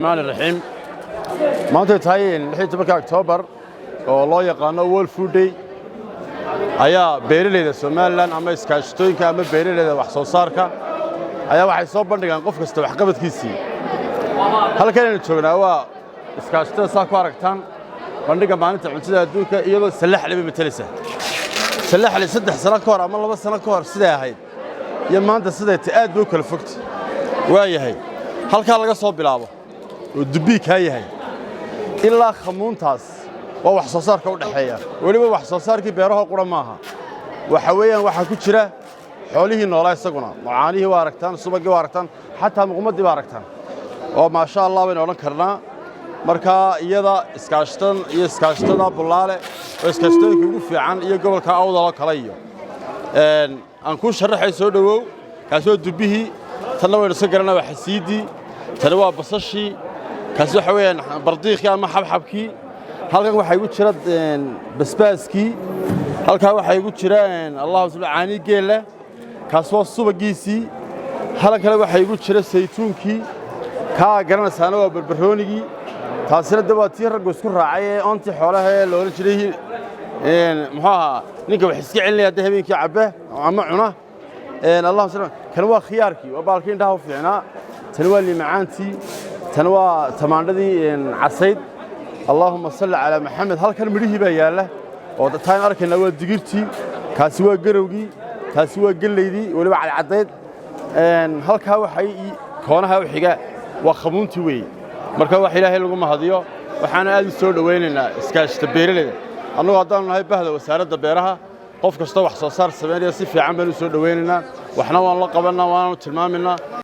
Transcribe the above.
الرحمن الرحيم maanta tahay 16 October oo loo yaqaano World Food Day ayaa beeraleyda Soomaaliland ama iskaashatooyinka ama beeraleyda wax soo saarka ayaa waxay soo bandhigaan qof kasta wax qabadkiisii halkan aynu joognaa waa iskaashatada saa ku aragtaan bandhiga maalinta cuntada adduunka iyadoo salaxlaba metelisa salaxli 3 sano ka hor ama 2 sano ka hor siday ahayd iyo maanta siday aad buu kala fogtay waayahay halka laga soo bilaabo ودبي كايهاي إلا خمونتاس ووحصصار كون حياة ولما وحصصار كي بيروها قرماها وحويا وحكوشرة حوله النولاي سقنا معانيه واركتان سبقي واركتان حتى مقمدي واركتان وما شاء الله بين أولا كرنا مركا يدا إسكاشتنا بلاله وإسكاشتنا كوفي عن يقبل كأوض الله كليه أنكون شرح يسودو كسود دبيه تنوي نسقرنا وحسيدي تنوى بصشي كاسو حوين برديخ يا ما حبحبكي halkan waxa igu jira basbaaski halka waxa igu jira Allah subhanahu geela kaasoo subagiisi halka kale waxa igu jira saytuunki ka garanaysan waa barbaroonigi taasina dabaatii rag isku raacay onti xoolaha loo jiray maxaa ninka wax iska celinaya habeenkii cabba ama cuna Allah subhanahu kan waa khiyaarki waa baalkiin dhaw fiicnaa tan waa limacaanti tan waa tamaandadii casayd اللهم صل على محمد هل كان مريه بياله وتاين أركنا ودقيرتي كاسوا جروجي كاسوا جليدي ولا على عدد هل كهو حقيقي كونها وحجة وخمونتي وي مركوا حيله لقوم هذيو وحنا قال السود ويننا إسكاش تبير له أنا قدرنا هاي بهذا وسارة دبيرها قف كستوى حصار سمير يصير في عمل السود ويننا وحنا والله قبلنا وانا تلمامنا